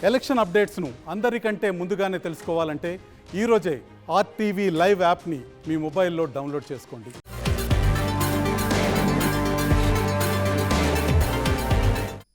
Election అప్డేట్స్ను అందరికంటే ముందుగానే తెలుసుకోవాలంటే ఈరోజే ఆర్టీవీ లైవ్ యాప్ని మీ మొబైల్లో డౌన్లోడ్ చేసుకోండి.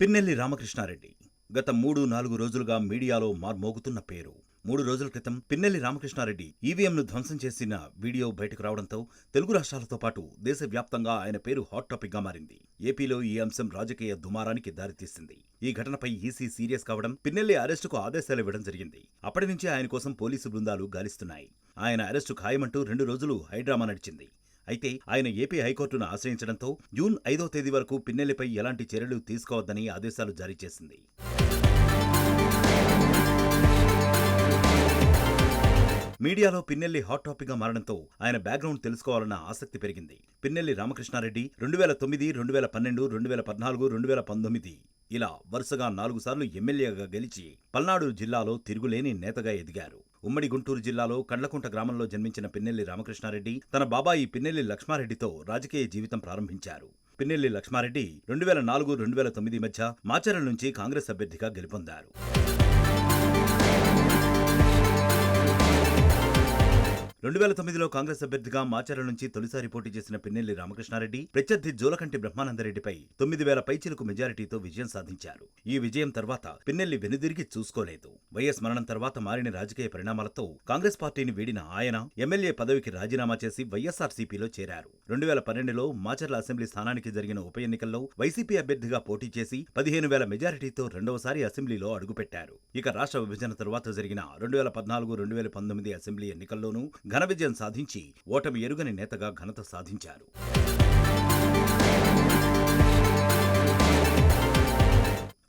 పిన్నెల్లి రామకృష్ణారెడ్డి గత 3-4 రోజులుగా మీడియాలో మార్మోగుతున్న పేరు. 3 రోజుల క్రితం పిన్నెల్లి రామకృష్ణారెడ్డి ఈవీఎంను ధ్వంసం చేసిన వీడియో బయటకు రావడంతో తెలుగు రాష్ట్రాలతో పాటు దేశవ్యాప్తంగా ఆయన పేరు హాట్ టాపిక్ గా మారింది. ఏపీలో ఈ అంశం రాజకీయ దుమారానికి దారితీసింది. ఈ ఘటనపై ఈసీ సీరియస్ కావడం, పిన్నెల్లి అరెస్టుకు ఆదేశాలు ఇవ్వడం జరిగింది. అప్పటి నుంచి ఆయన కోసం పోలీసు బృందాలు గాలిస్తున్నాయి. ఆయన అరెస్టు ఖాయమంటూ 2 రోజులు హైడ్రామా నడిచింది. అయితే ఆయన ఏపీ హైకోర్టును ఆశ్రయించడంతో జూన్ 5వ తేదీ వరకు పిన్నెల్లిపై ఎలాంటి చర్యలు తీసుకోవద్దని ఆదేశాలు జారీ చేసింది. మీడియాలో పిన్నెల్లి హాట్ టాపిక్ గా మారడంతో ఆయన బ్యాక్గ్రౌండ్ తెలుసుకోవాలన్న ఆసక్తి పెరిగింది. పిన్నెల్లి రామకృష్ణారెడ్డి 2009, 2012, 2014, 2019 ఇలా వరుసగా 4 సార్లు ఎమ్మెల్యేగా గెలిచి పల్నాడు జిల్లాలో తిరుగులేని నేతగా ఎదిగారు. ఉమ్మడి గుంటూరు జిల్లాలో కండ్లకుంట గ్రామంలో జన్మించిన పిన్నెల్లి రామకృష్ణారెడ్డి తన బాబాయి పిన్నెల్లి లక్ష్మారెడ్డితో రాజకీయ జీవితం ప్రారంభించారు. పిన్నెల్లి లక్ష్మారెడ్డి 2004, 2009 మధ్య మాచర్ల నుంచి కాంగ్రెస్ అభ్యర్థిగా గెలుపొందారు. 2009లో కాంగ్రెస్ అభ్యర్థిగా మాచర్ల నుంచి తొలిసారి పోటీ చేసిన పిన్నెల్లి రామకృష్ణారెడ్డి ప్రత్యర్థి జోలకంటి బ్రహ్మానందరెడ్డిపై 9,000 పైచిలకు మెజారిటీతో విజయం సాధించారు. ఈ విజయం తర్వాత పిన్నెల్లి వెనుదిరిగి చూసుకోలేదు. వైఎస్ మరణం తర్వాత మారిన రాజకీయ పరిణామాలతో కాంగ్రెస్ పార్టీని వీడిన ఆయన ఎమ్మెల్యే పదవికి రాజీనామా చేసి వైఎస్ఆర్సీపీలో చేరారు. 2012లో మాచర్ల అసెంబ్లీ స్థానానికి జరిగిన ఉప ఎన్నికల్లో వైసీపీ అభ్యర్థిగా పోటీ చేసి 15,000 మెజారిటీతో రెండవసారి అసెంబ్లీలో అడుగుపెట్టారు. ఇక రాష్ట్ర విభజన తరువాత జరిగిన 2014, 2019 అసెంబ్లీ ఎన్నికల్లోనూ ఘన విజయం సాధించి ఓటమి ఎరుగని నేతగా ఘనత సాధించారు.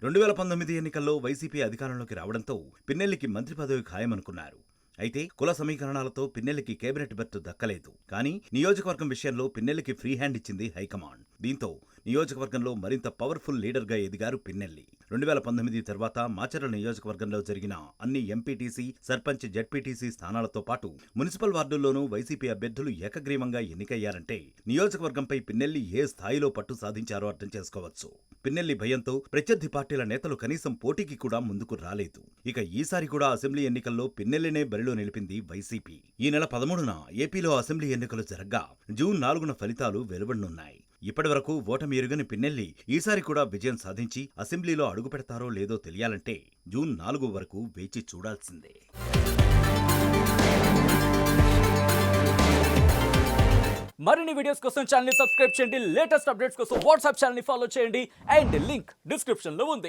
2019 ఎన్నికల్లో వైసీపీ అధికారంలోకి రావడంతో పిన్నెల్లికి మంత్రి పదవి ఖాయమనుకున్నారు. అయితే కుల సమీకరణాలతో పిన్నెల్లికి కేబినెట్ బెర్త్ దక్కలేదు. కానీ నియోజకవర్గం విషయంలో పిన్నెల్లికి ఫ్రీ హ్యాండ్ ఇచ్చింది హైకమాండ్. దీంతో నియోజకవర్గంలో మరింత పవర్ఫుల్ లీడర్గా ఎదిగారు పిన్నెల్లి. 2019 తర్వాత మాచర్ల నియోజకవర్గంలో జరిగిన అన్ని ఎంపీటీసీ, సర్పంచ్, జడ్పీటీసీ స్థానాలతో పాటు మున్సిపల్ వార్డుల్లోనూ వైసీపీ అభ్యర్థులు ఏకగ్రీవంగా ఎన్నికయ్యారంటే నియోజకవర్గంపై పిన్నెల్లి ఏ స్థాయిలో పట్టు సాధించారో అర్థం చేసుకోవచ్చు. పిన్నెల్లి భయంతో ప్రత్యర్థి పార్టీల నేతలు కనీసం పోటీకి కూడా ముందుకు రాలేదు. ఇక ఈసారి కూడా అసెంబ్లీ ఎన్నికల్లో పిన్నెల్లినే బరిలో నిలిపింది వైసీపీ. ఈ నెల 13న ఏపీలో అసెంబ్లీ ఎన్నికలు జరగ్గా జూన్ 4న ఫలితాలు వెలువడనున్నాయి. ఇప్పటి వరకు ఓటమి ఎరుగని పిన్నెల్లి ఈసారి కూడా విజయం సాధించి అసెంబ్లీలో అడుగుపెడతారో లేదో తెలియాలంటే జూన్ 4 వరకు వేచి చూడాల్సిందే. మరిన్ని వీడియోస్ కోసం ఛానల్ ని సబ్స్క్రైబ్ చేయండి. లేటెస్ట్ అప్డేట్స్ కోసం వాట్సాప్ ఛానల్ ని ఫాలో చేయండి. అండ్ లింక్ డిస్క్రిప్షన్ లో ఉంది.